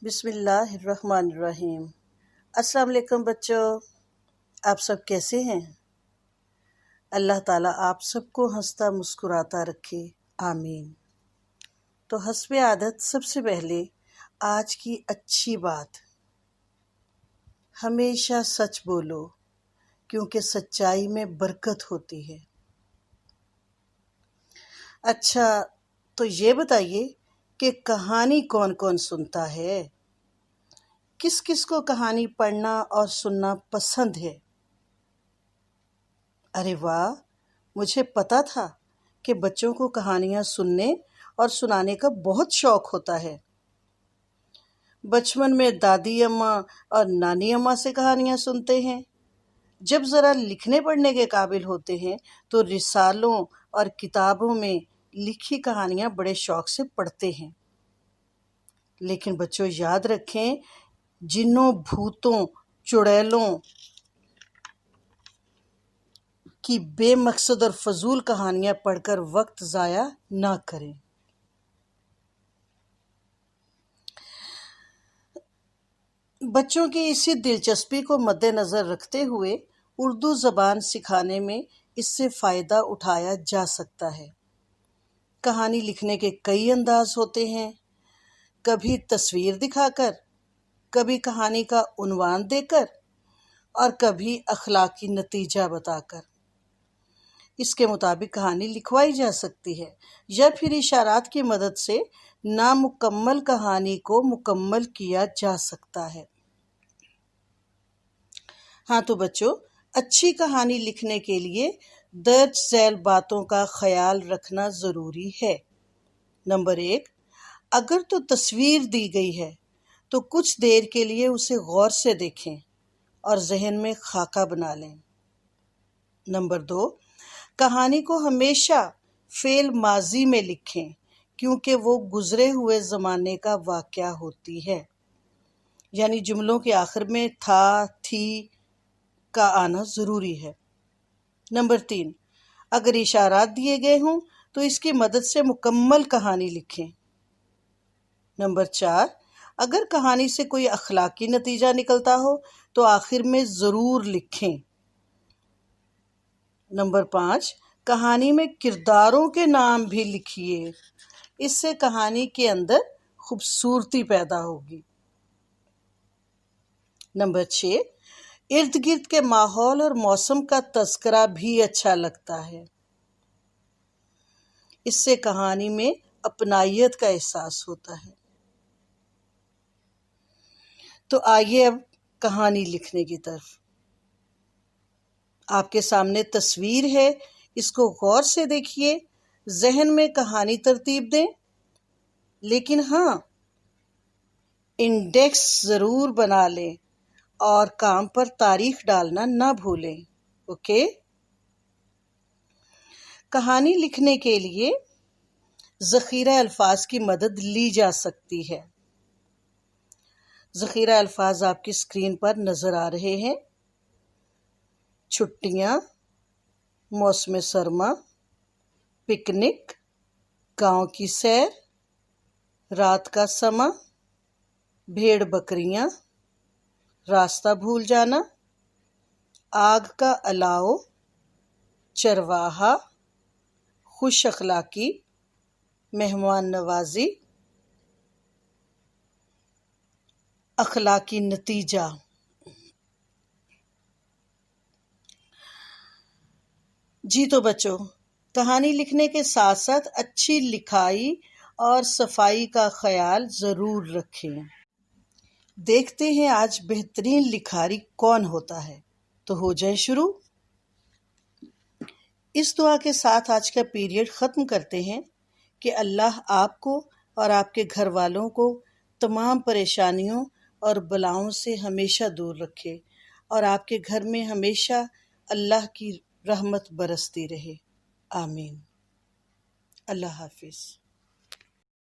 بسم اللہ الرحمن الرحیم۔ السلام علیکم بچوں، آپ سب کیسے ہیں؟ اللہ تعالیٰ آپ سب کو ہنستا مسکراتا رکھے، آمین۔ تو حسب عادت سب سے پہلے آج کی اچھی بات، ہمیشہ سچ بولو کیونکہ سچائی میں برکت ہوتی ہے۔ اچھا، تو یہ بتائیے کہ کہانی کون کون سنتا ہے؟ کس کس کو کہانی پڑھنا اور سننا پسند ہے؟ ارے واہ، مجھے پتا تھا کہ بچوں کو کہانیاں سننے اور سنانے کا بہت شوق ہوتا ہے۔ بچپن میں دادی اماں اور نانی اماں سے کہانیاں سنتے ہیں۔ جب ذرا لکھنے پڑھنے کے قابل ہوتے ہیں تو رسالوں اور کتابوں میں لکھی کہانیاں بڑے شوق سے پڑھتے ہیں۔ لیکن بچوں یاد رکھیں، جنوں بھوتوں چڑیلوں کی بے مقصد اور فضول کہانیاں پڑھ کر وقت ضائع نہ کریں۔ بچوں کی اسی دلچسپی کو مد نظر رکھتے ہوئے اردو زبان سکھانے میں اس سے فائدہ اٹھایا جا سکتا ہے۔ کہانی لکھنے کے کئی انداز ہوتے ہیں، کبھی تصویر دکھا کر، کبھی کہانی کا عنوان دے کر اور کبھی اخلاقی نتیجہ بتا کر۔ اس کے مطابق کہانی لکھوائی جا سکتی ہے یا پھر اشارات کی مدد سے نامکمل کہانی کو مکمل کیا جا سکتا ہے۔ ہاں تو بچوں، اچھی کہانی لکھنے کے لیے درج ذیل باتوں کا خیال رکھنا ضروری ہے۔ نمبر 1، اگر تو تصویر دی گئی ہے تو کچھ دیر کے لیے اسے غور سے دیکھیں اور ذہن میں خاکہ بنا لیں۔ نمبر 2، کہانی کو ہمیشہ فعل ماضی میں لکھیں کیونکہ وہ گزرے ہوئے زمانے کا واقعہ ہوتی ہے، یعنی جملوں کے آخر میں تھا، تھی کا آنا ضروری ہے۔ نمبر 3، اگر اشارات دیے گئے ہوں تو اس کی مدد سے مکمل کہانی لکھیں۔ نمبر 4، اگر کہانی سے کوئی اخلاقی نتیجہ نکلتا ہو تو آخر میں ضرور لکھیں۔ نمبر 5، کہانی میں کرداروں کے نام بھی لکھیے، اس سے کہانی کے اندر خوبصورتی پیدا ہوگی۔ نمبر 6، ارد گرد کے ماحول اور موسم کا تذکرہ بھی اچھا لگتا ہے، اس سے کہانی میں اپنائیت کا احساس ہوتا ہے۔ تو آئیے اب کہانی لکھنے کی طرف۔ آپ کے سامنے تصویر ہے، اس کو غور سے دیکھیے، ذہن میں کہانی ترتیب دیں، لیکن ہاں، انڈیکس ضرور بنا لیں اور کام پر تاریخ ڈالنا نہ بھولیں، اوکے؟ کہانی لکھنے کے لیے ذخیرہ الفاظ کی مدد لی جا سکتی ہے۔ ذخیرہ الفاظ آپ کی اسکرین پر نظر آ رہے ہیں۔ چھٹیاں، موسم سرما، پکنک، گاؤں کی سیر، رات کا سماں، بھیڑ بکریاں، راستہ بھول جانا، آگ کا الاؤ، چرواہا، خوش اخلاقی، مہمان نوازی، اخلاقی نتیجہ۔ جی تو بچوں، کہانی لکھنے کے ساتھ ساتھ اچھی لکھائی اور صفائی کا خیال ضرور رکھیں۔ دیکھتے ہیں آج بہترین لکھاری کون ہوتا ہے، تو ہو جائے شروع۔ اس دعا کے ساتھ آج کا پیریڈ ختم کرتے ہیں کہ اللہ آپ کو اور آپ کے گھر والوں کو تمام پریشانیوں اور بلاؤں سے ہمیشہ دور رکھے اور آپ کے گھر میں ہمیشہ اللہ کی رحمت برستی رہے، آمین۔ اللہ حافظ۔